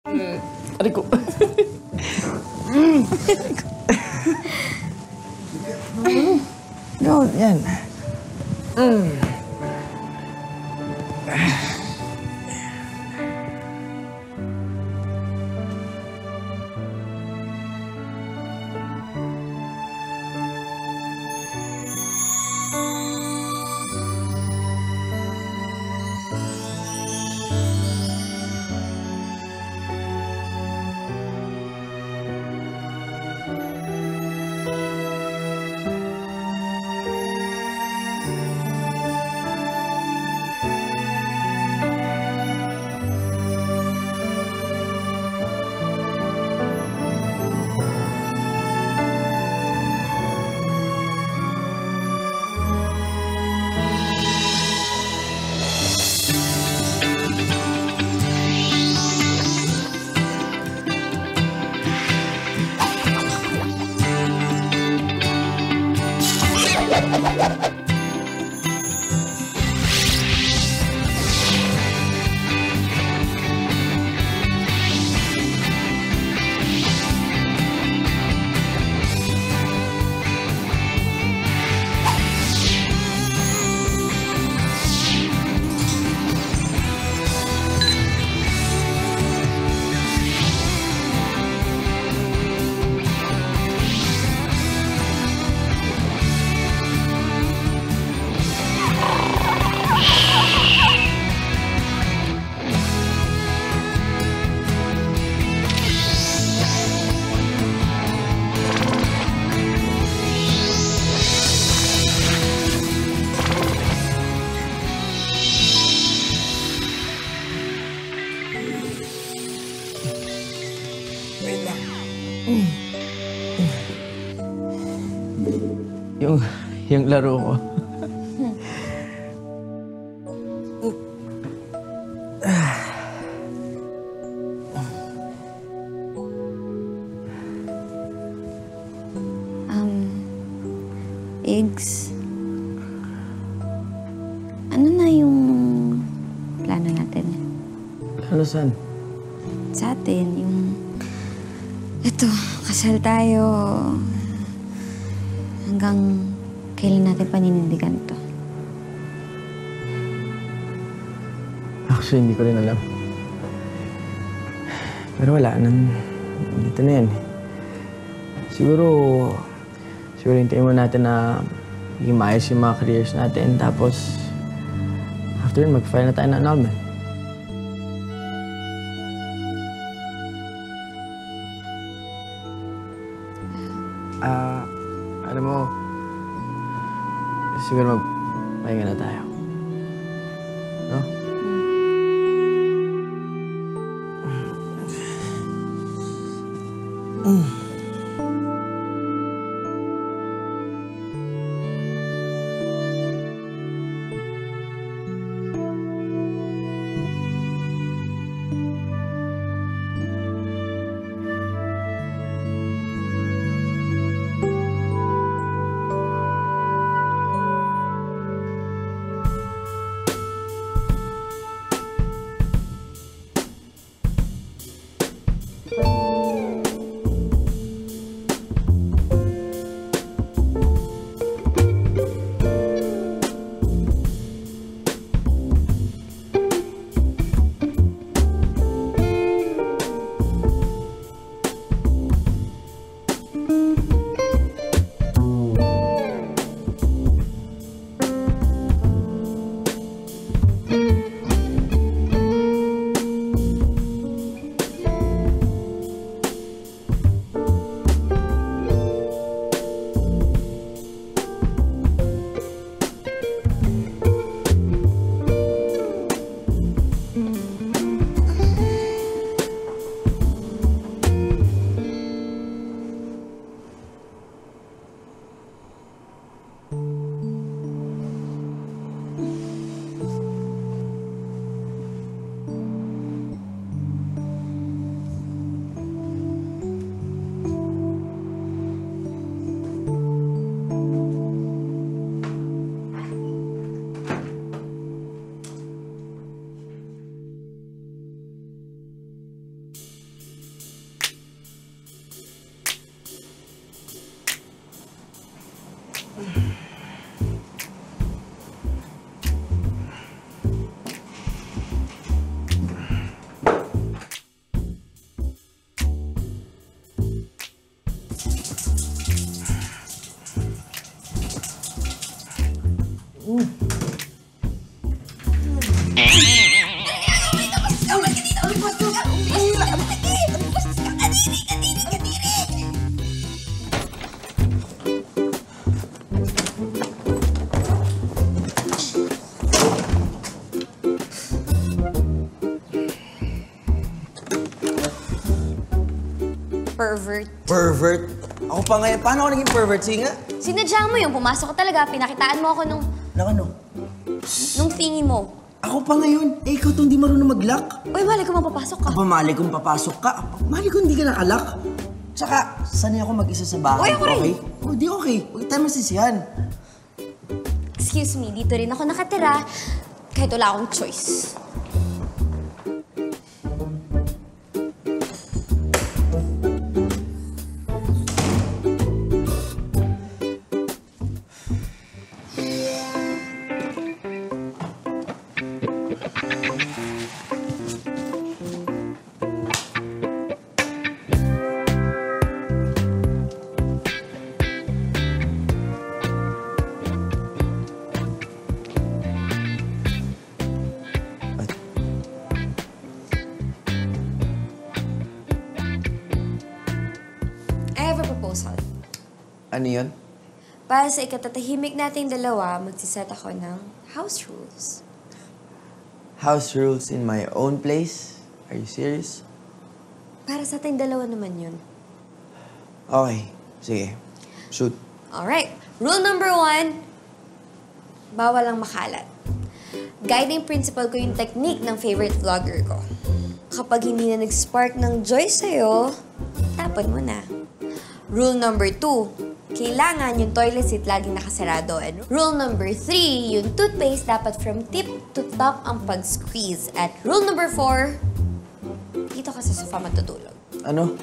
Aray ko. Go, yan. Yung laro ko. Igs, ano na yung plano natin? Plano saan? Sa atin, yung... Ito, kasal tayo. Hanggang kailan natin paninindigan to? Actually, hindi ko rin alam. Pero wala, dito na yan. Siguro hintayin mo natin na maging maayos yung mga careers natin. Tapos, after yun, mag-file na tayo ng annulment. Alam mo, siguro magpahinga na tayo. No? pervert. Pervert? Ako pa ngayon. Paano ako naging pervert? Sige nga. Sinadya mo yun, pumasok ka talaga, pinakitaan mo ako nung thingy mo. Ako pa ngayon. Eh, ikaw itong di marunong mag-lock. Uy, mali ko mapapasok ka. Mali kong papasok ka. Mali kong hindi ka nakalock. Tsaka, sanay ako mag-isa sa bahay. Uy, ako rin. Okay? O, di okay. Huwag tayo masisihan. Excuse me, dito rin ako nakatira kahit wala akong choice. Ano yun? Para sa ikatatahimik nating dalawa, magsiset ako ng house rules. House rules in my own place? Are you serious? Para sa ating dalawa naman yun. Okay. Sige. Shoot. Alright. Rule number 1, bawal ang makalat. Guiding principle ko yung technique ng favorite vlogger ko. Kapag hindi na nag-spark ng joy sa'yo, tapon mo na. Rule number 2, kailangan yung toilet seat laging nakasarado. And rule number 3, yung toothpaste dapat from tip to top ang pag-squeeze. At rule number 4, dito ka sa sofa matutulog. Ano?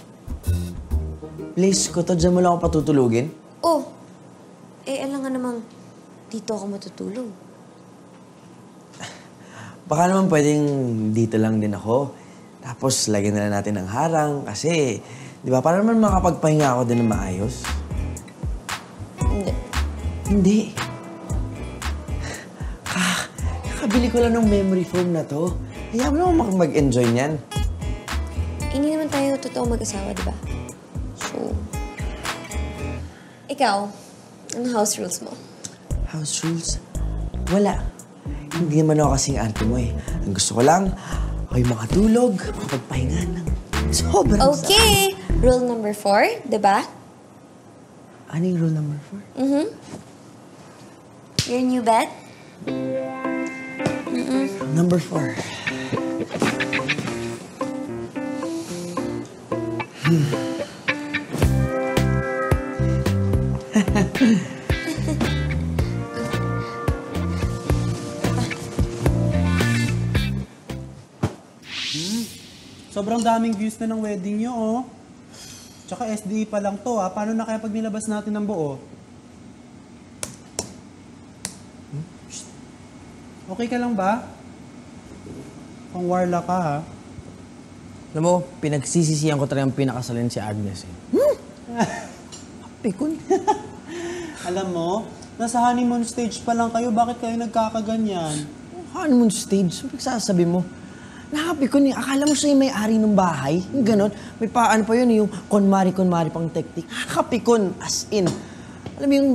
Place ko to, dyan mo lang ako patutulugin? Oh, alam nga namang dito ako matutulog. Baka naman pwedeng dito lang din ako. Tapos lagyan na lang natin ng harang kasi, di ba, para naman makapagpahinga ako din ng maayos. Hindi. Hindi. Kakabili ko lang ng memory foam na to. Hayaan mo naman mag-enjoy niyan. Hindi naman tayo totoong mag-asawa, di ba? So, ikaw, anong house rules mo? House rules? Wala. Hindi naman ako kasing ante mo eh. Ang gusto ko lang, ako'y makatulog, makapagpahinga ng sobrang Okay! Rule number 4, di ba? Ano yung rule number 4? Your new bed? Number 4. Sobrang daming views na ng wedding nyo, oh. Tsaka SDE pa lang to, ah. Paano na kaya pag nilabas natin ng buo? Okay ka lang ba? Pang warla ka, ha? Alam mo, pinagsisisihan ko talagang pinakasalin si Agnes eh. Pikon. Alam mo, nasa honeymoon stage pa lang kayo, bakit kayo nagkakaganyan? Honeymoon stage? Ano sasabi mo? Nakapikon eh. Akala mo siya yung may-ari ng bahay? Yung ganon. May paano pa yun, yung konmari-konmari pang teknik. Nakapikon, as in. Alam mo yung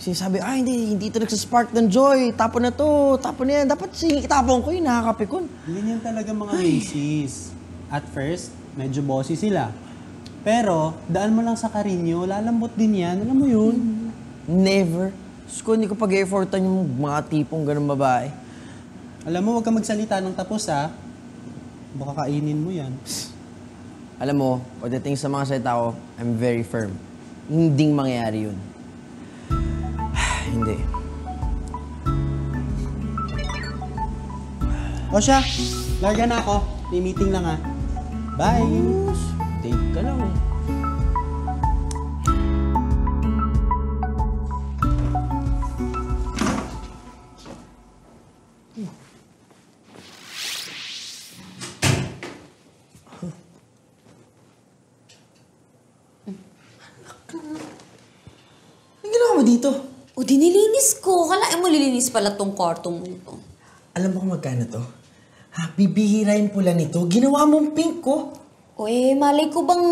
sinasabi, hindi ito nagsaspark ng joy. Tapon na to, tapon na yan. Dapat itapon ko yun, nakakapikon. Ganyan talaga mga misis. At first, medyo bossy sila. Pero, daan mo lang sa karinyo, lalambot din yan. Alam mo yun? Never. Diyos hindi ko pag-effortan yung mga tipong ganun babae. Alam mo, huwag ka magsalita ng tapos, ha? Baka kainin mo yan. Alam mo, pagdating sa mga salita ko, I'm very firm. Hinding mangyayari yun. Hindi. O siya, larga na ako. May meeting lang, ha? Bye! Take ka lang eh. Ano ginawa mo dito? O, dinilinis ko. Kalain mo lilinis pala tong kwarto mo ito. Alam mo kung magkano to? Ha, bibihirain pula nito. Ginawa mong pink ko. O malay ko bang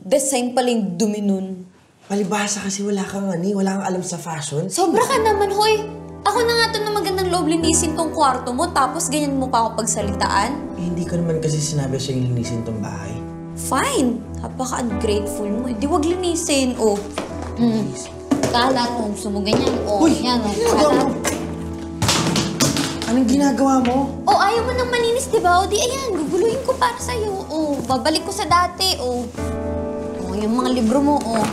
design pala yung dumi nun? Palibhasa kasi wala kang alam sa fashion. Sobra ka naman, hoy! Ako na nga to na magandang loob linisin tong kwarto mo, tapos ganyan mo pa ako pagsalitaan? Eh, hindi ko naman kasi sinabi sa'yo linisin tong bahay. Fine. Napaka-ungrateful mo. Di wag linisin, oh. Kalat mo, gusto mo ganyan. O, yan o. Ginagawa mo? Anong ginagawa mo? Oh, ayaw mo nang malinis, di ba? O di, ayan, guguluhin ko para sa'yo. Oh, babalik ko sa dati, oh. Oh, yung mga libro mo, oh.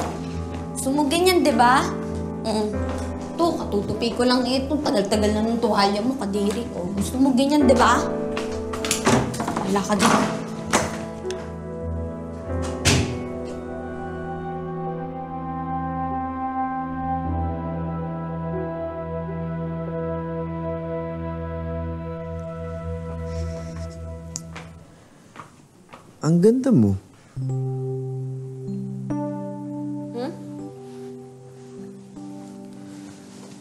Gusto mo ganyan, di ba? Ito, katutupi ko lang ito. Tagal-tagal na ng tuwalya mo, kadiri. Oh, gusto mo ganyan, di ba? Wala ka dito. Ang ganda mo.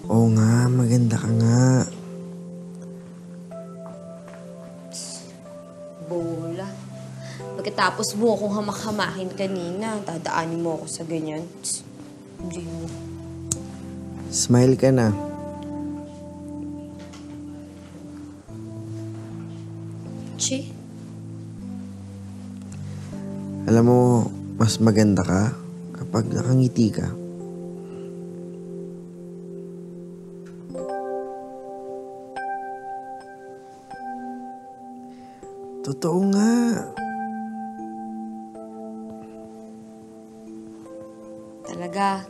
Oo nga, maganda ka nga. Bola. Pagkatapos mo akong hamak-hamakin kanina, dadaanin mo ako sa ganyan. Hindi mo. Smile ka na. Che? Alam mo, mas maganda ka kapag nakangiti ka. Totoo nga. Talaga.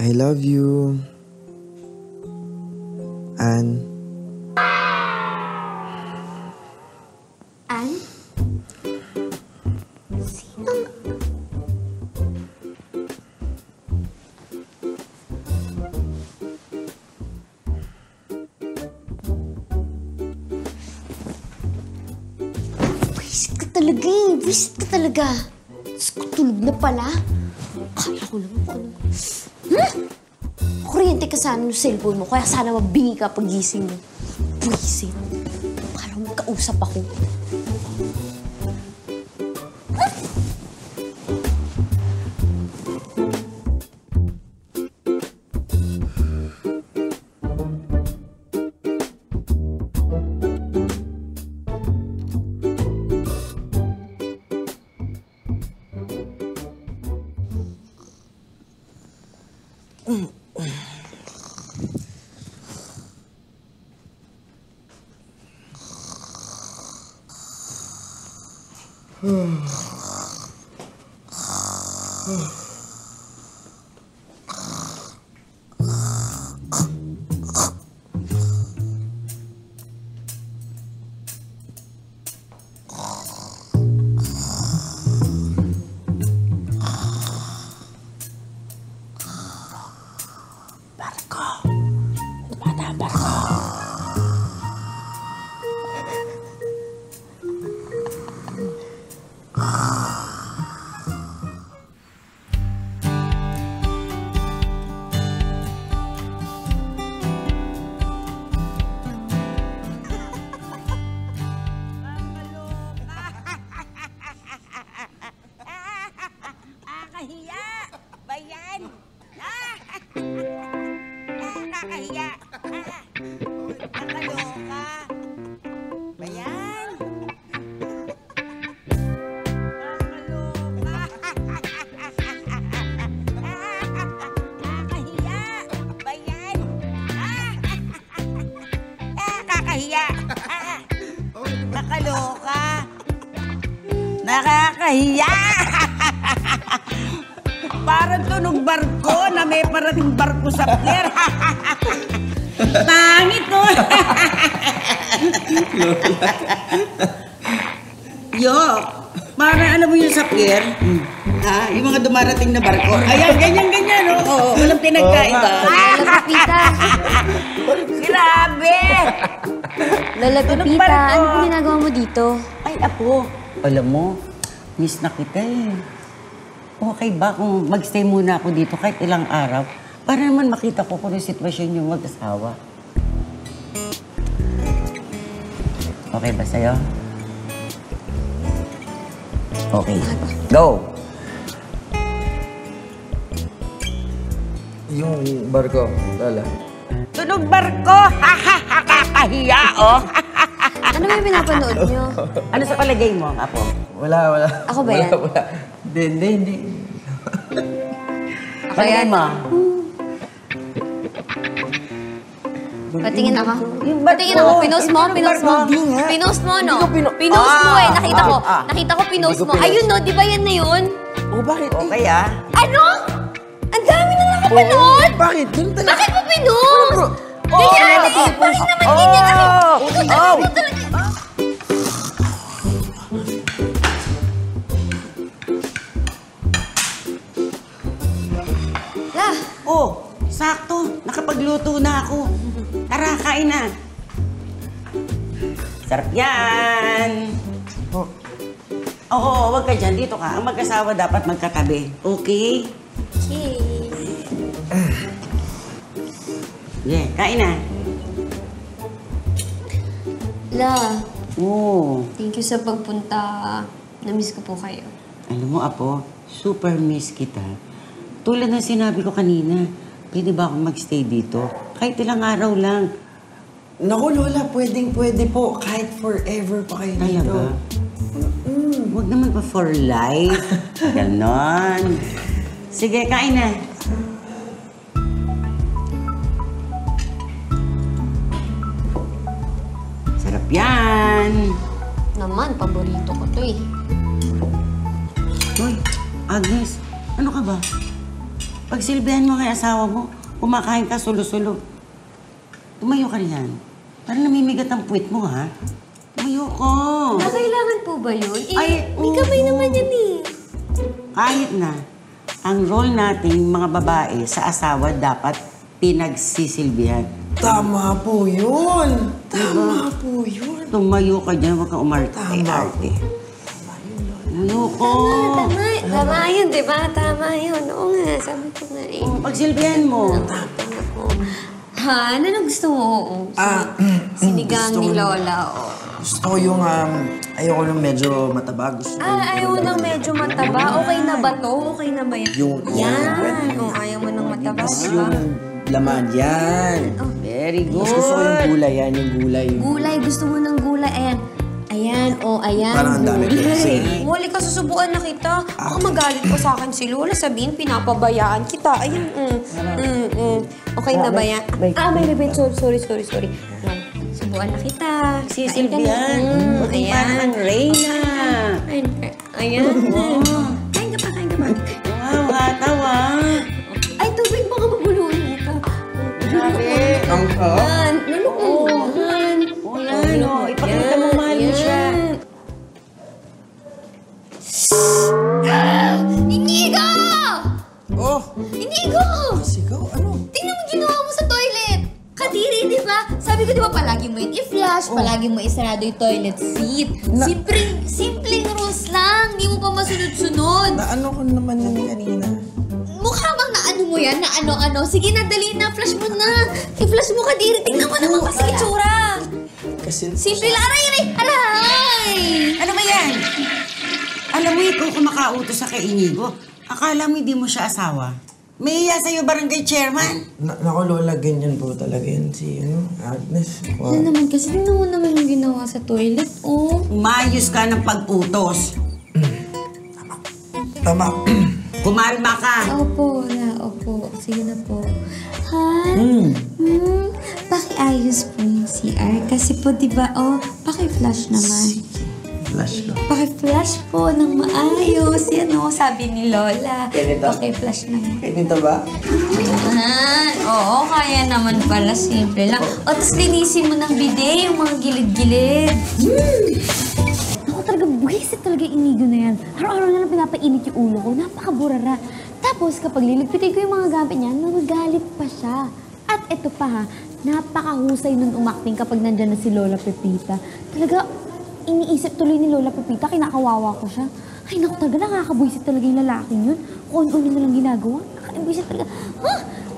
I love you. Ann. Ann? Sinong... Wisit ka talaga eh. Wisit ka talaga. Diyos ko, tulog na pala. Akala ko naman kung ano. Kuryente ka sana ng cellphone mo, kaya sana mabingi ka pag-gising mo. Wisit. Akala mo magkausap ako. Nakakahiya! Bayan! Nakakahiya! Nakaloka! Bayan! Nakaloka! Nakakahiya! Bayan! Nakakahiya! Nakaloka! Nakakahiya! Parang tunog barko na may parating barko sa pier. Pangit ko. Yok, parang alam mo yung sa pier? Ha? Yung mga dumarating na barko. Ayan, ganyan, oh. Oo, walang pinagkaiba. Lola Pepita! Grabe! Lola Tunog Pepita, barko. ano po ginagawa mo dito? Ay, apo. Alam mo, miss na kita eh. Okay ba kung magstay muna ako dito kahit ilang araw? Para naman makita ko kung yung sitwasyon yung mag-asawa. Okay ba sa'yo? Okay. Go! Yung barko, Lola. Tunog barko! Kakahiya, oh! Ano Ano ba yung pinapanood nyo? Ano sa palagay mo, Apo? Wala. Ako ba yan? Wala. Hindi. Palagay mo? Patingin ako. Yung barko. Patingin ako. Pinost mo? Yung Pinost mo? barko. Hindi nga. Pinost mo, no? Hindi ko Pinost mo eh. Nakita ko. ah. Nakita ko pinost Hindi ko mo. pinost. Ayun, no? Di ba yan na yun? Oh, bakit? Okay, ah. Ano? Ang dami na nakapanood! Bakit? Doon talaga. Bakit mo pinost? Ganyan! Bakit naman ganyan? Oh! Lah, Oh, sakto. Nakapagluto na ako. Tara, kain na. Sarap yan. Oh. Oo, wag ka dyan. Dito ka. Ang mag-asawa dapat magkatabi. Okay? okay. Yeah, kain na. La, Oo. thank you sa pagpunta. Na-miss ko po kayo. Alam mo, Apo, super miss kita. Tulad ng sinabi ko kanina, pwede ba akong magstay dito? Kahit ilang araw lang. Naku, Lola, pwede po. Kahit forever pa kayo dito. Talaga? Huwag naman pa for life. Ganon. Sige, kain na. Sarap yan. Naman, paborito ko to eh. Hoy, Agnes, ano ka ba? Pagsilbihan mo kay asawa mo, kumakain ka sulo-sulo. Tumayo ka riyan. Parang namimigat ang puwit mo, ha? Tumayo ko. Kailangan po ba yun? Eh, Ay, may kamay naman yan eh. Kahit na, ang role nating mga babae sa asawa dapat pinagsisilbihan. Tama po yun. Tama po yun. Tumayo ka dyan, huwag kang umarte-arte. Tumayo ko. Tama yun, di ba? Tama yun. Oo nga, sabi ko nga eh. Pagsilbihan mo. Tama ko. Ha? Ano gusto mo? Oo. Sinigang gusto ni ko- Lola, oo. Gusto ko yung, ayoko nung medyo mataba. Gusto ko Ayaw mo nang medyo mataba. Okay na ba to? Okay na ba yan? Yung- Yan. Oo, ayaw mo nang mataba, Tapos di ba? yung laman, yan. Very good. Mas gusto ko yung gulay, yan, yung gulay. Gulay, gusto mo ng gulay. Ayan. Ayan, ayan. Parang ang dami gulay. kasi. Wali ka, susubuan na kita. Baka magalit pa sa akin si Lola. Sabihin, pinapabayaan kita. Ayan, Okay na ba yan? May rebate. Sorry. Ayan. Subuan na kita. Sisilbihan. Buti Ayan. parang ang Reyna. Ayan. Kain ka pa. Wow, hataw ah. Ay, tubig, baka maguluhin ka. Grabe. Ang Yan. Lulukuhan. O yan, o. Ipakita mo mahal mo siya. Inigo! Oh, Inigo! sigaw, ano? Tingnan mo ginawa mo sa toilet! Kadiri, di ba? Sabi ko, di ba, palagi mo yun i-flush, palagi mo isarado yung toilet seat. Simpleng rules lang, di mo pa masunod-sunod. Naano ko naman yun kanina. Mukha bang naano mo yan? Na ano-ano? Sige na, dali na, flush mo na. I-flush mo, Kadiri. Tingnan mo naman kasi itsura. Kasi, Simple lang. Aray! Ano ba yan? Alam mo, ikaw kumakautos sa kay Inigo. Akala mo hindi mo siya asawa. May iya sa'yo barangay chairman. naku, Lola, ganyan po talaga yan si, Agnes. Ano naman kasi, tingnan mo naman yung ginawa sa toilet, oh. Umayos ka ng pag-utos. Tama. Kumalma ka. Opo, opo. Sige na po. Pakiayos po yung CR. Kasi po, di ba, paki-flash naman. Flash ko. Paki-flash po ng maayos. Yan sabi ni Lola. Ganito? Paki-flash naman. Ganito ba? Oo, kaya naman pala. Simple lang. Tapos linisin mo ng bidet, yung mga gilid-gilid. Ako talaga, buwisit talaga yung Inigo na yan. Araw-araw na lang pinapainit yung ulo ko. Napakaburara. Tapos kapag liligpitin ko yung mga gamit niya, nagagalit pa siya. At eto pa ha, napakahusay nun umakting kapag nandyan na si Lola Pepita. Talaga, iniisip tuloy ni Lola Pepita, kinakawawa ko siya. Ay naku talaga, nakakabuwisit talaga yung lalaking yun. Kung ano na lang ginagawa, nakakabuwisit talaga.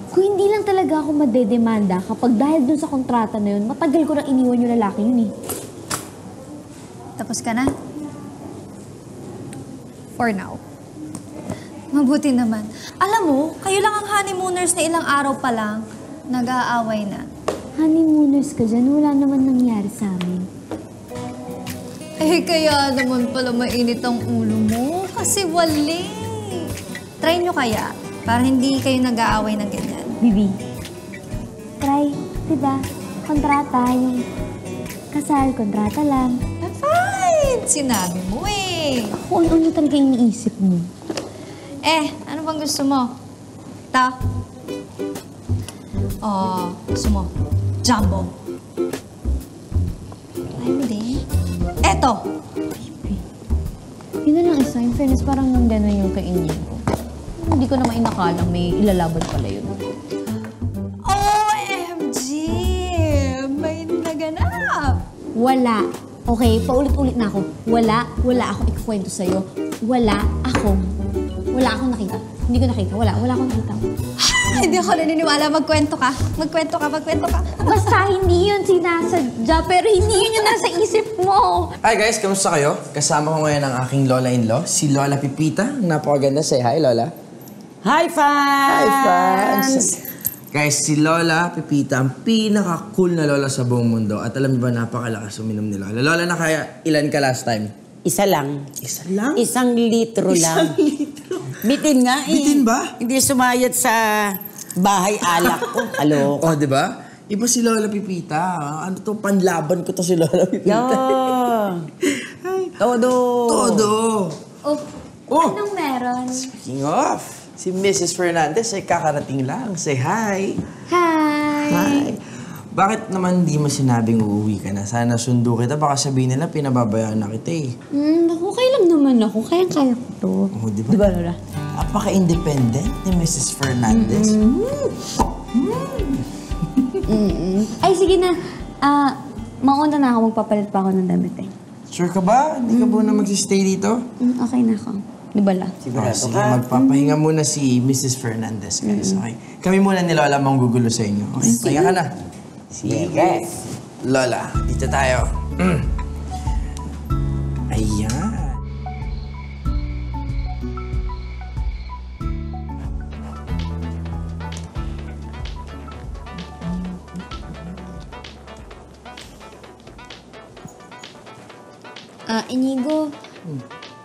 Kung hindi lang talaga ako madedemanda kapag dahil dun sa kontrata na yun, matagal ko nang iniwan yung lalaki yun eh. Tapos ka na? For now. Mabuti naman. Alam mo, kayo lang ang honeymooners na ilang araw pa lang, nag-aaway na. Honeymooners ka dyan, wala naman nangyari sa amin. Eh, kaya naman pala mainit ang ulo mo. Kasi wali. Try nyo kaya, para hindi kayo nag-aaway ng ganyan. Bibi, try, diba? Kontrata, yung kasal, kontrata lang. Fine! Sinabi mo eh. Kung ano talaga yung iniisip mo. Eh, ano bang gusto mo? Ta? Oh, gusto mo? Jumbo. Try mo din. Eto! Yun na lang isa. In fairness, parang nung gano'n yung kainin ko. Hindi ko naman inakalang may ilalaban pala yun. OMG! May naganap! Wala. Okay, paulit-ulit na ako. Wala akong ikukwento sa'yo. Wala akong nakita. Hindi ko nakita. Wala akong nakita. Hindi ako naniniwala. Magkwento ka. Basta hindi yun sinasadya, pero hindi yun yung nasa isip mo. Hi guys, kamusta kayo? Kasama ko ngayon ang aking lola-in-law, si Lola Pipita. Napakaganda. Say hi, Lola. Hi, fans! Hi, fans! Guys, si Lola Pipita ang pinaka-cool na lola sa buong mundo. At alam niyo ba, napakalakas uminom ni Lola. Lola, na kaya ilan ka last time? Isa lang. Isa lang? 1 litro lang. 1 litro? Bitin nga eh. Bitin ba? Hindi sumayad sa bahay alak ko. Alok. Oh, di ba? Iba si Lola Pipita. Ano to? Panlaban ko to si Lola Pipita. Yeah. Todo. Todo. Oh, Oh. anong meron? Speaking of, si Mrs. Fernandez ay kakarating lang. Say hi. Hi! Hi. Bakit naman di mo sinabing uuwi ka na? Sana sundo kita. Baka sabihin nila pinababayaan na kita eh. Okay lang naman ako. Kaya-kaya ko to. Oh, di ba? Diba, Lola? Napaka-independent ni Mrs. Fernandez. Ay, sige na. Mauna na ako. Magpapalit pa ako ng damit eh. Sure ka ba? Hindi ka muna magsistay dito? Okay na ako. Di ba, La? Oh, sige, magpapahinga muna si Mrs. Fernandez, guys. Okay? Kami muna ni Lola manggugulo sa inyo. Okay? Pahinga ka na. Sige. Lola, dito tayo. Ayan. Inigo,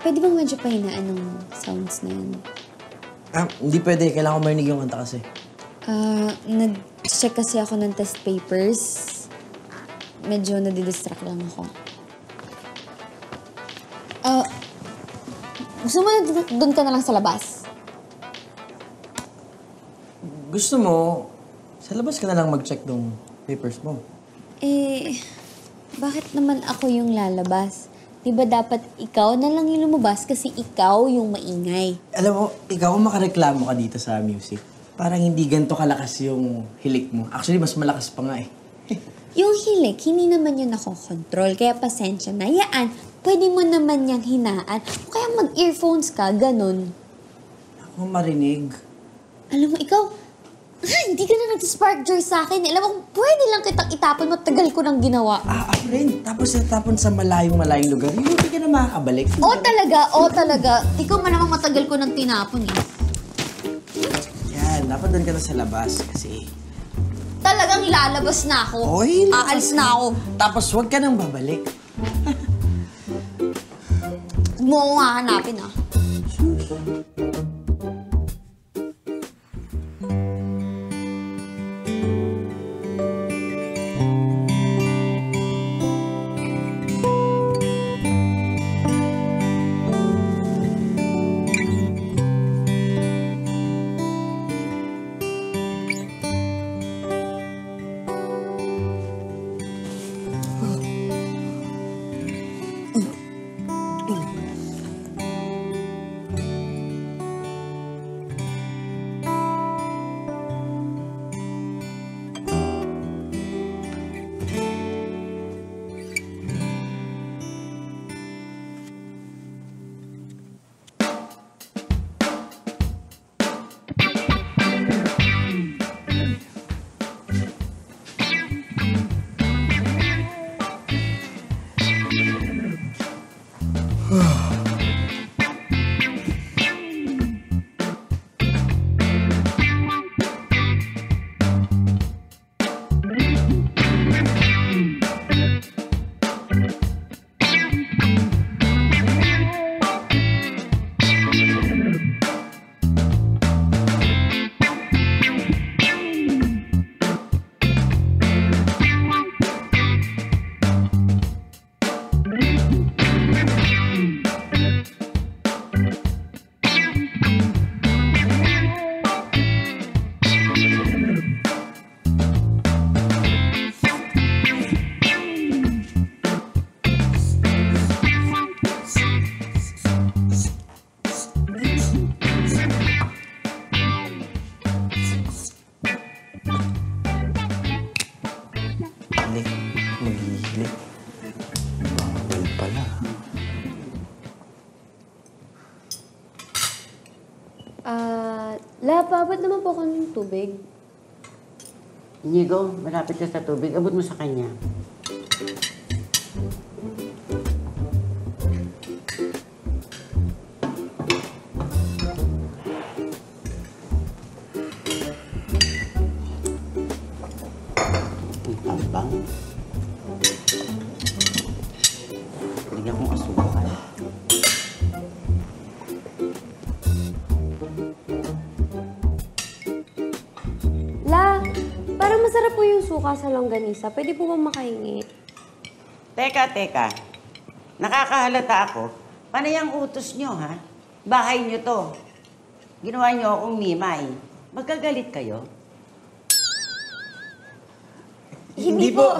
pwede bang medyo pahinaan ng sounds na yan? Hindi pwede. Kailangan ko marinig yung kanta kasi. Nag-check kasi ako ng test papers. Medyo nadidistract lang ako. Gusto mo na doon ka na lang sa labas? Gusto mo, sa labas ka na lang mag-check ng papers mo. Bakit naman ako yung lalabas? Diba dapat ikaw na lang yung lumabas kasi ikaw yung maingay? Alam mo, ikaw kung makareklamo ka dito sa music, parang hindi ganito kalakas yung hilik mo. Actually, mas malakas pa nga eh. Yung hilik, hindi naman yun nakokontrol. Kaya pasensya na. Yaan, pwede mo naman niyang hinaan. O kaya mag-earphones ka, ganun. Ako marinig. Alam mo, ikaw, hindi ka na nag-spark joy sa akin. Alam mo, pwede lang kitang itapon. Matagal ko nang ginawa. Friend, tapos natapon sa malayong lugar, hindi ka na makakabalik. Oo talaga. Ikaw man naman matagal ko nang tinapon eh. Yan, dapat doon ka na sa labas kasi... Talagang lalabas na ako. Oy, Aalis na ako. Tapos huwag ka nang babalik. Huwag mo akong hahanapin ah. La, paabot naman po ako ng tubig. Inigo, malapit ka sa tubig. Abot mo sa kanya. Ang tabang. Lagyan kong asukal. La, parang masarap po yung suka sa longganisa. Pwede po bang makahingi? Teka. Nakakahalata ako. Panay ang utos nyo, ha? Bahay nyo to. Ginawa nyo akong mimay. Magkagalit kayo? Hindi po.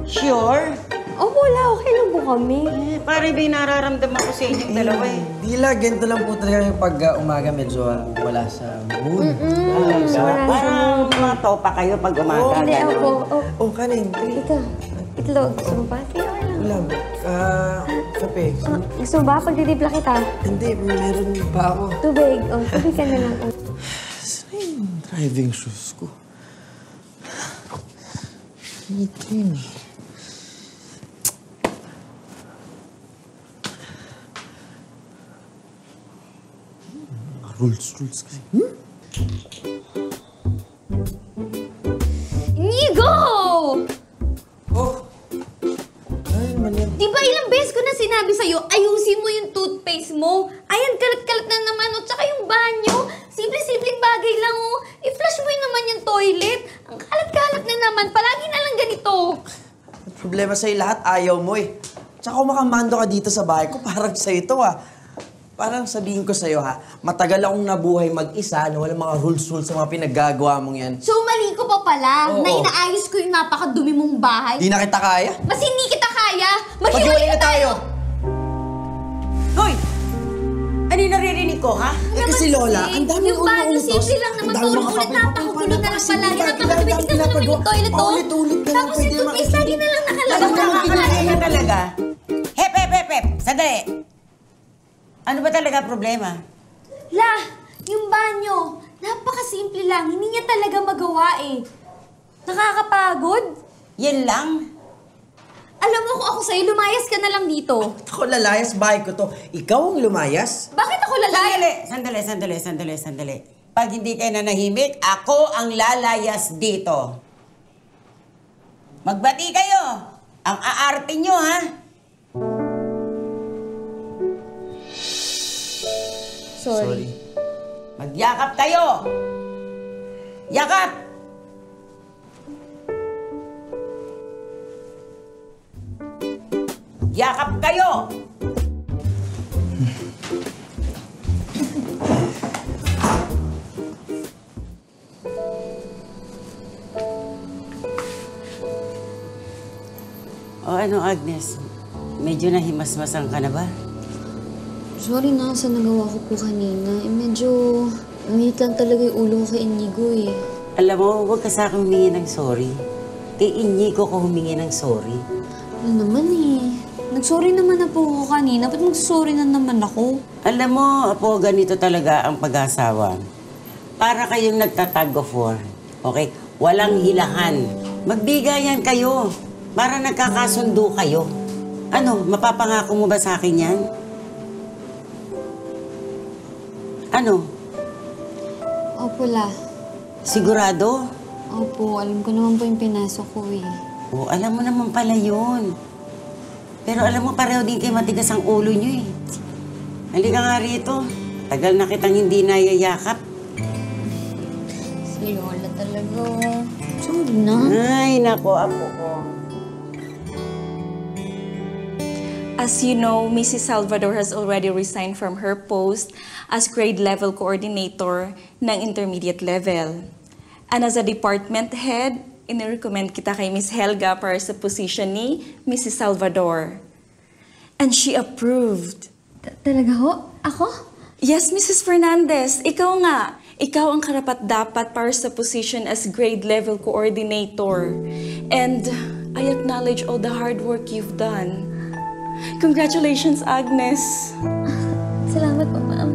Sure? Opo, La. Okay lang po kami. Parang may nararamdaman ko sa inyong dalawa eh. Dila, ganito lang po talaga yung pag umaga medyo wala sa mood. Parang mga topa kayo pag umaga. Hindi, ganun. opo. Oh, kanin. Ito. Itlog. Gusto mo ba? Sige, okay lang. Ulam. Kape. Gusto mo ba? Pagtitipla kita. Hindi, meron pa ako. Tubig. Oh, tubig ka na lang. Oh. Saan yung driving shoes ko? Ito yun eh. Rules kasi. Inigo! Oh! Ano naman yan? Di ba ilang beses ko na sinabi sa'yo, ayusin mo yung toothpaste mo? Ayan, kalat-kalat na naman. O, tsaka yung banyo. Simple-simpleng bagay lang, oh. I-flush mo yun naman yung toilet. Ang kalat-kalat na naman. Palagi na lang ganito. Problema sa'yo lahat, ayaw mo eh. Tsaka kung makamando ka dito sa bahay ko, parang sa'yo to ah. Parang sabihin ko sa'yo ha, matagal akong nabuhay mag-isa na walang mga rules-rules sa mga pinaggagawa mong yan. So, mali ko pa pala Oo. na inaayos ko yung napakadumi mong bahay. Di na kita kaya? Mas hindi kita kaya. Maghiwalay Maghiwalay na tayo! Hoy! Ano yung naririnig ko, ha? Eh kasi Lola, ang dami Yung banyo, simple lang naman. Paulit-ulit, napakagulo na lang palagi. Napakadumi ka naman yung toilet, oh. Paulit-ulit na lang, Tapos pwede yung toothpaste, lagi na lang nakalagay. Alam mo, nakakalain na talaga. Hep! Sandali! Ano ba talaga problema? La, yung banyo, napakasimple lang. Hindi niya talaga magawa eh. Nakakapagod. Yan lang? Alam mo kung ako sa'yo, lumayas ka na lang dito. Ako lalayas, bahay ko to. Ikaw ang lumayas? Bakit ako lalay? Sandali. Pag hindi kayo nanahimik, ako ang lalayas dito. Magbati kayo. Ang aarte nyo, ha? Sorry. Magyakap kayo. Yakap! Yakap kayo! O ano, Agnes? Medyo nahimasmasan ka na ba? Sorry na sa nagawa ko po kanina. Medyo uminit lang talaga yung ulo ko kay Inigo eh. Alam mo, huwag ka sa akin humingi ng sorry. Kay Inigo ko humingi ng sorry. Ano naman eh. Nagsorry naman na po ako kanina. Ba't magsorry na naman ako? Alam mo, Apo, ganito talaga ang pag-asawa. Para kayong nagtatag of war. Okay? Walang hilahan. Magbigayan kayo. Para nagkakasundo kayo. Ano, mapapangako mo ba sa akin yan? Ano? Opo, La. Sigurado? Opo, alam ko naman po yung pinasok ko eh. O, alam mo naman pala yun. Pero alam mo, pareho din kayo matigas ang ulo nyo eh. Halika nga rito. Tagal na kitang hindi nayayakap. Si Lola talaga. Sorry na. Ay, nako, Apo ko. As you know, Mrs. Salvador has already resigned from her post as grade level coordinator ng intermediate level. And as a department head, inirecommend kita kay Miss Helga para sa position ni Mrs. Salvador. And she approved. Talaga ho? Ako? Yes, Mrs. Fernandez, ikaw nga. Ikaw ang karapat-dapat para sa position as grade level coordinator. And I acknowledge all the hard work you've done. Congratulations, Agnes. Salamat po, ma'am.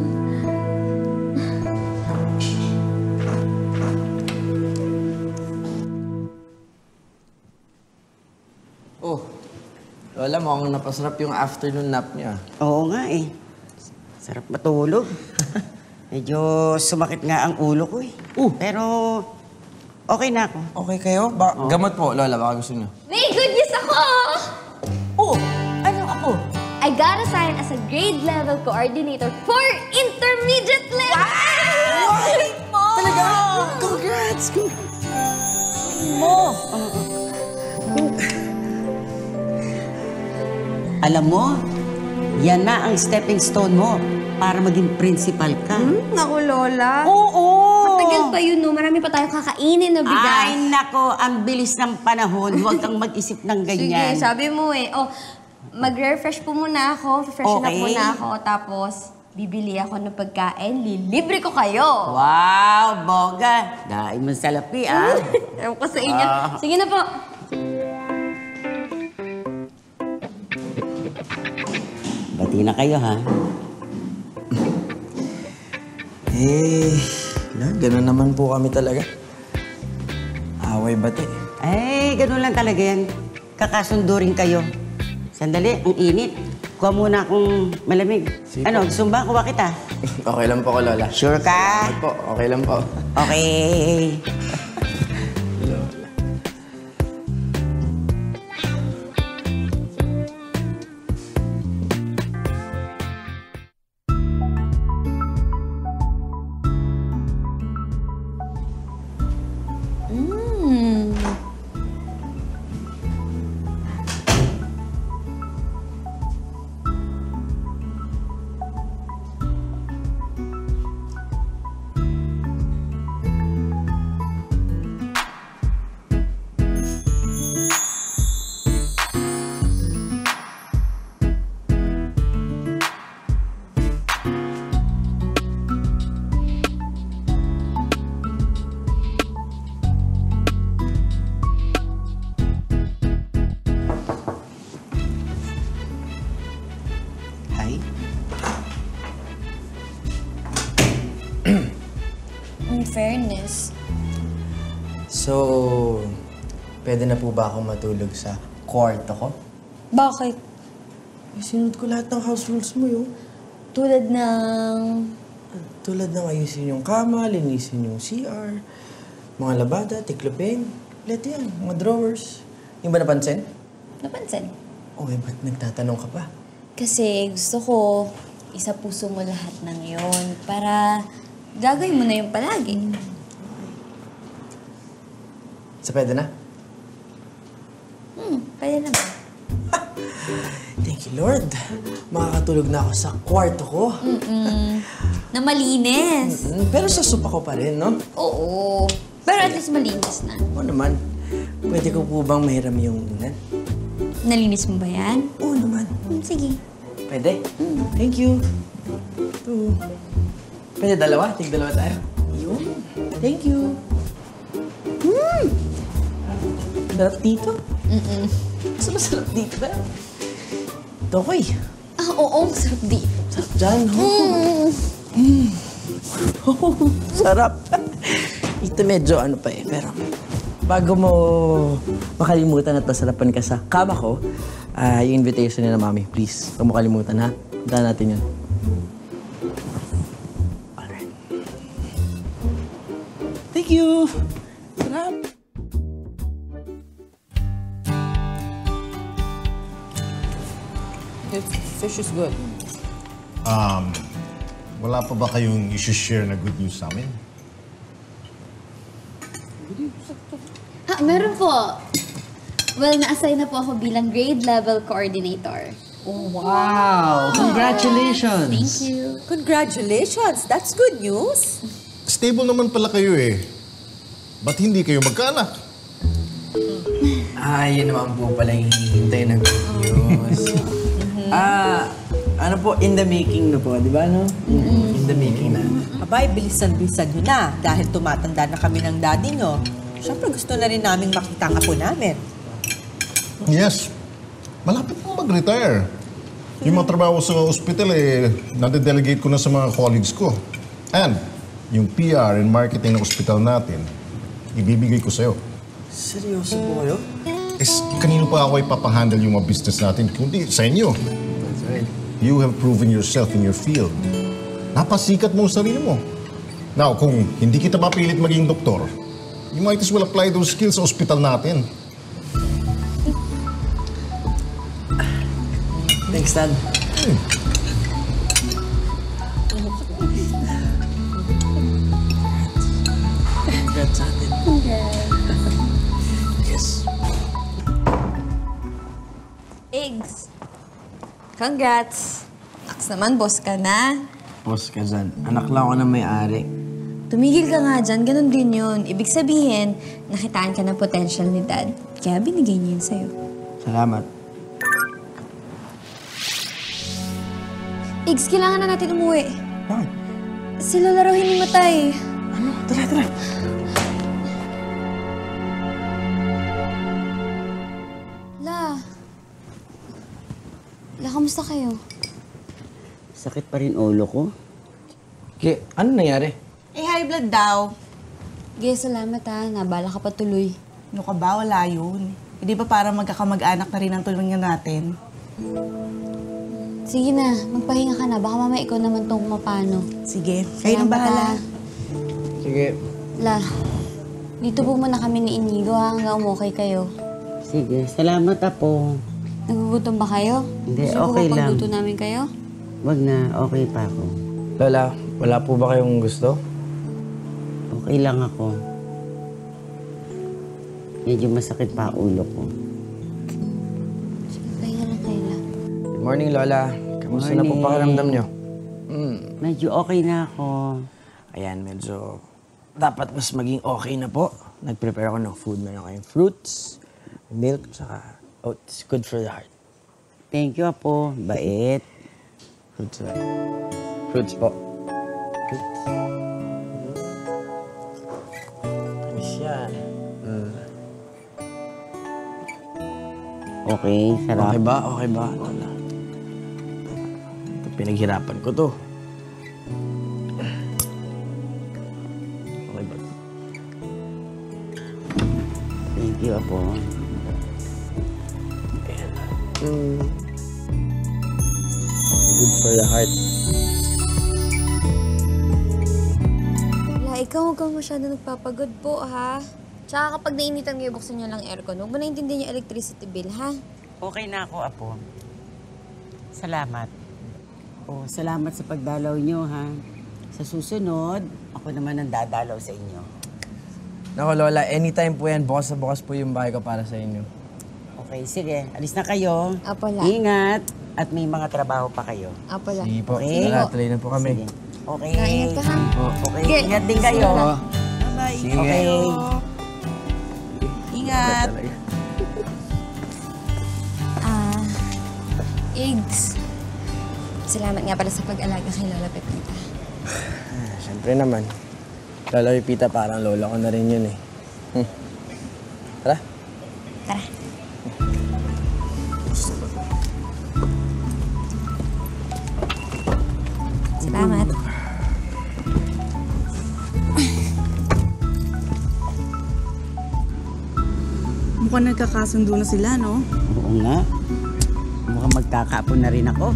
Lola, mukhang napasarap yung afternoon nap niya. Oo nga eh. Sarap matulog. Medyo sumakit nga ang ulo ko eh. Pero okay na ako. Okay kayo? Gamot po, Lola, baka gusto niyo. May good news ako! Oh, ano ako? I got assigned as a grade level coordinator for intermediate level! Talaga? Congrats! Alam mo, yan na ang stepping stone mo para maging principal ka. Naku, Lola. Oo! Matagal pa yun, no? Marami pa tayong kakainin na bigas. Ay, nako, ang bilis ng panahon. Huwag kang mag-isip ng ganyan. Sige, sabi mo eh. Oh, mag-refresh po muna ako. Freshen up Okay. muna ako. Tapos, bibili ako ng pagkain. Lilibre ko kayo. Wow, boga. Dahil mo salapi, ah. Ewan ko sa inyo. Sige na po. Bati na kayo, ha? Ganun naman po kami talaga. Away bati. Ganun lang talaga yan. Kakasundo rin kayo. Sandali, ang init. Kuha muna akong malamig. Sige. Ano, gusto ba? Kuha kita. Okay lang po ko, Lola. Sure ka? Po, okay lang po. Okay. Hi. In fairness. So, pwede na po ba akong matulog sa kwarto ko? Bakit? Sinunod ko lahat ng house rules mo, yun. Tulad ng... Tulad ng ayusin yung kama, linisin yung CR, mga labada, tiklopin. Lahat yan, mga drawers. Yung ba napansin? Napansin. Okay, ba't nagtatanong ka pa? Kasi gusto ko, isa puso mo lahat ng yon para gagawin mo na yung palagi. So, pwede na? Pwede naman. Thank you, Lord. Makakatulog na ako sa kwarto ko. Na malinis. Pero sa sopa ko pa rin, no? Oo. Pero at least malinis na. Oo naman. Pwede ko po bang mahiram yung unan? Nalinis mo ba yan? Oo naman. Sige. Pwede? Thank you. Ito. Pwede dalawa? Tig-dalawa tayo. Yun. Thank you. Sarap dito? Mas masarap dito ba? Tokoy. Ah, oo. Sarap di. Sarap dyan, ho. Sarap. Ito medyo ano pa eh, pero bago mo makalimutan at masarapan ka sa kama ko, yung invitation ni na Mami, please. Huwag mo kalimutan, ha? Puntahan natin yun. Alright. Thank you! Sarap! Fish is good. Wala pa ba kayong isi-share na good news sa amin? Meron po. Well, na-assign na po ako bilang grade level coordinator. Wow! Congratulations! Thank you. Congratulations! That's good news. Stable naman pala kayo eh. Ba't hindi kayo magkaanak? Yun naman po pala yung hinihintay na good news. Ano po, in the making na po, di ba, no? In the making na. Abay, bilisan-bilisan nyo na dahil tumatanda na kami ng daddy nyo. Siyempre, gusto na rin naming makita ang apo namin. Yes. Malapit na mag-retire. Yung mga trabaho sa ospital eh, nade-delegate ko na sa mga colleagues ko. And yung PR and marketing ng ospital natin, ibibigay ko sa'yo. Seryoso po kayo? kanino pa ako ipapahandle yung mga business natin, kundi sa inyo. That's right. You have proven yourself in your field. Napasikat mo ang sarili mo. Now, kung hindi kita mapilit maging doktor, you might as well apply those skills sa ospital natin. Thanks, Dad. Congrats sa atin. Yes. Eggs. Congrats. Naks naman, boss ka na. Boss ka dyan. Anak lang ako ng may-ari. Tumigil ka nga dyan, ganun din yun. Ibig sabihin, nakitaan ka ng potential ni Dad. Kaya binigay niya yun sa'yo. Salamat. Eggs, kailangan na natin umuwi. Bakit? Si Lola raw hinimatay. Ano? Tara. La, kamusta kayo? Sakit pa rin ulo ko. Okay, ano nangyari? High blood daw. Ge, salamat ha. Nabala ka pa tuloy. Ano ka ba? Wala yun. Hindi ba para magkakamag-anak na rin ang tulungan natin? Sige na, magpahinga ka na. Baka mamaya ikaw naman tong mapano. Sige, kayo nang bahala. Sige. La, dito po muna kami ni Inigo ha, hanggang umukay kayo. Sige, salamat Apo. Nagugutom ba kayo? Hindi, Gusto okay ko lang. pagluto namin kayo? Wag na, okay pa ako. Lola, wala po ba kayong gusto? Okay lang ako. Medyo masakit pa ang ulo ko. Sige, pahinga lang kayo la. Good morning, Lola. Kamusta na po pakiramdam nyo? Medyo okay na ako. Ayan, medyo dapat mas maging okay na po. Nag-prepare ako ng food. Meron kayong fruits, milk, saka oats. Good for the heart. Thank you, Apo. Bait. Fruits, fruits po. Fruits. Tamis yan. Okay, sarap. Okay ba? Okay ba, Lola? Ito, pinaghirapan ko to. Okay ba? Thank you, Apo. Ayan. Good for the heart. La, ikaw huwag kang masyado nagpapagod po, ha? Tsaka kapag nainitan ngayon, buksan niyo lang aircon. Huwag mo naintindihan yung electricity bill, ha? Okay na ako, Apo. Salamat. Oh, salamat sa pagdalaw nyo, ha? Sa susunod, ako naman ang dadalaw sa inyo. Nako, Lola, anytime po yan. Bukas na bukas po yung bahay ko para sa inyo. Okay, sige. Alis na kayo. Apo, La. Ingat. At may mga trabaho pa kayo. Apo, La. Sige po. Okay. Tara, tuloy na po kami. Sige. Okay. Ingat ka, ha? Okay, Sige. ingat din kayo. Bye-bye. Sige. Okay. Ingat. Eggs. Salamat nga pala sa pag-alaga kay Lola Pepita. Siyempre naman. Lola Pipita, parang lola ko na rin yun eh. Tara. Tara. Salamat. Mukhang nagkakasundo na sila, no? Oo nga. Mukhang magkakaapon na rin ako.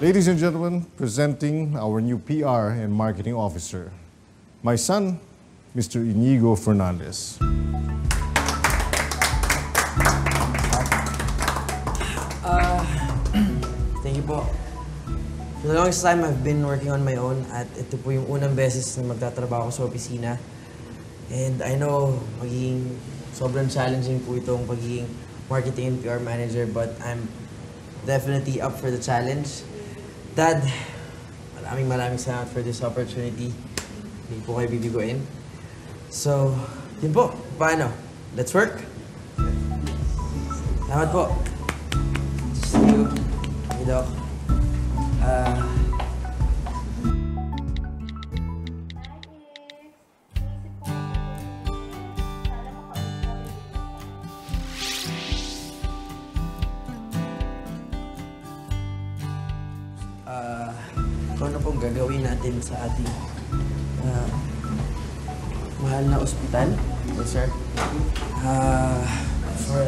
Ladies and gentlemen, presenting our new PR and marketing officer, my son, Mr. Inigo Fernandez. Thank you po. For the longest time, I've been working on my own at ito po yung unang beses na magtatrabaho ko sa opisina. And I know magiging sobrang challenging po itong pagiging marketing and PR manager, but I'm definitely up for the challenge. Dad, maraming salamat for this opportunity. Hindi po kayo bibiguin. So, yun po. Paano? Let's work? Salamat po. See you. Hey, Doc. Kung ano pong gagawin natin sa ating mahal na ospital? Yes, sir. For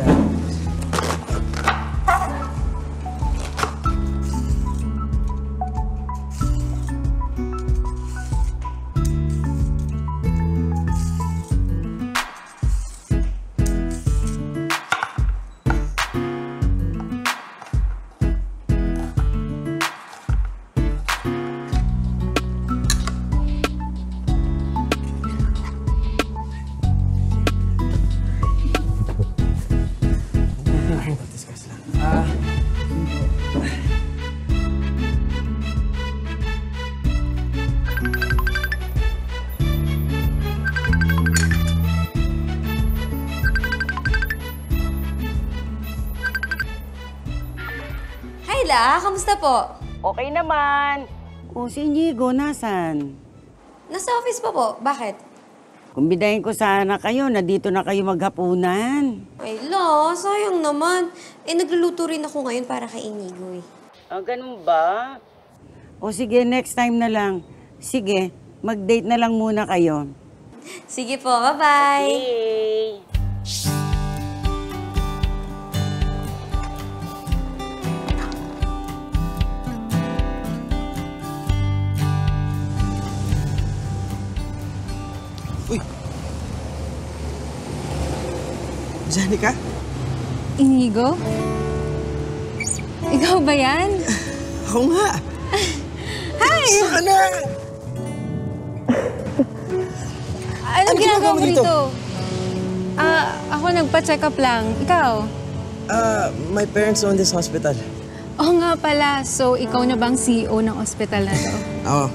Hi, La. Kamusta po? Okay naman. O, si Inigo, nasan? Nasa office pa po. Bakit? Kumbidahin ko sana kayo na dito na kayo maghapunan. Ay, La. Sayang naman. Nagluluto rin ako ngayon para kay Inigo eh. Ah, ganun ba? O sige, next time na lang. Sige, mag-date na lang muna kayo. Sige po. Bye-bye. Okay. Uy! Janica? Inigo? Ikaw ba yan? Ako nga! Hi! Saan ka na? Anong ginagawa mo dito? Ako nagpa-check up lang. Ikaw? My parents own this hospital. Oo nga pala. So, ikaw na bang CEO ng ospital na to? Oo.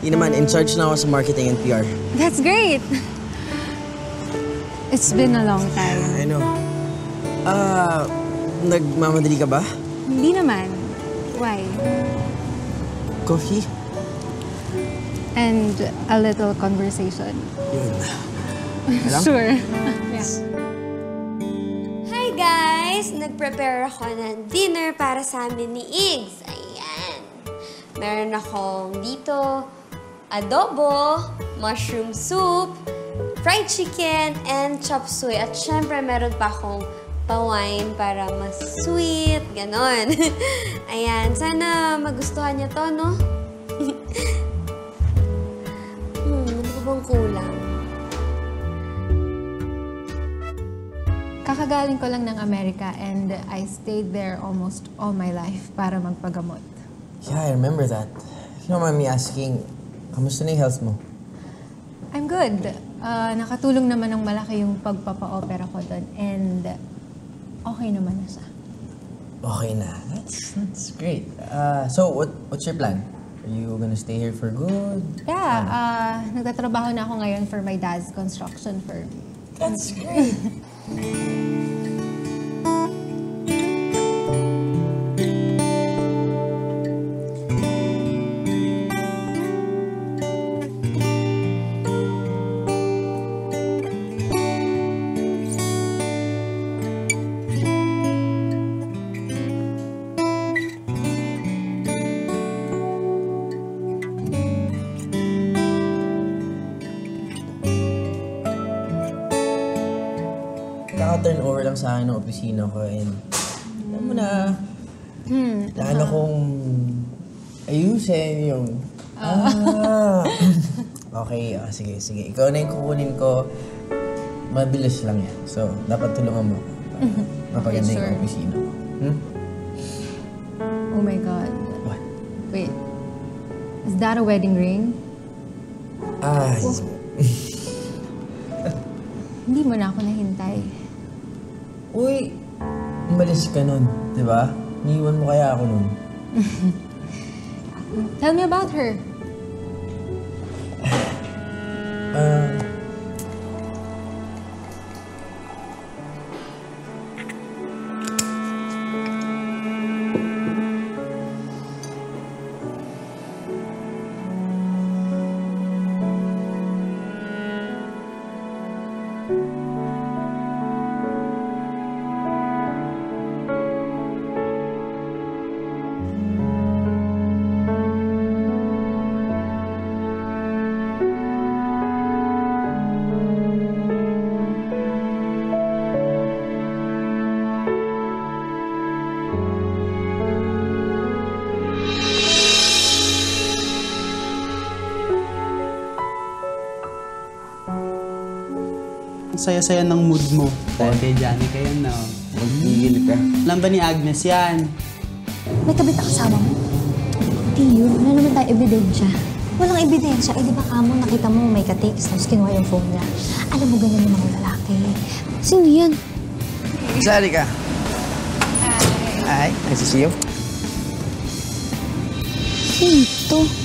Yun naman, in charge na ako sa marketing and PR. That's great! It's been a long time. I know. Nagmamadali ka ba? Hindi naman. Why? Coffee? And a little conversation. Yun. Alam? Sure. Yeah. Hi, guys! Nag-prepare ako ng dinner para sa amin ni Iggs. Ayan. Meron akong dito adobo, mushroom soup, fried chicken, and chop suey. At syempre, meron pa akong pa-wine para mas sweet, ganon. Ayan, sana magustuhan niya to, no? Ano pa bang kulang? Kakagaling ko lang ng Amerika and I stayed there almost all my life para magpagamot. Yeah, I remember that. If you don't mind me asking, kamusta na yung health mo? I'm good. Nakatulong naman ng malaki yung pagpapa-opera ko doon and okay naman na siya. Okay na. That's great. So, what's your plan? Are you gonna stay here for good? Yeah, nagtatrabaho na ako ngayon for my dad's construction firm. That's great. Kaka-turn over lang sa akin ng opisina ko and alam mo na, plano kong ayusin yung Okay, sige. Ikaw na yung kukunin ko. Mabilis lang yan. So, dapat tulungan mo ako. Mapaganda Okay, sure. yung opisina mo. Hmm? Oh my God. What? Wait. Is that a wedding ring? Yes. Hindi mo na ako nahintay. Uy, umalis ka nun, di ba? Niiwan mo kaya ako nun. Tell me about her. Ang saya-saya ng mood mo. Dahil kay Johnny kayo, no? Magpigil ka. Alam ba ni Agnes yan? May kabit ang kasama mo? Di yun. Wala naman tayo ebidensya. Walang ebidensya. Eh, di ba kamo nakita mo may ka-text tapos kinuha yung phone niya? Alam mo ganyan yung mga lalaki. Sino yan? Sali ka. Hi. Nice to see you. Sino to?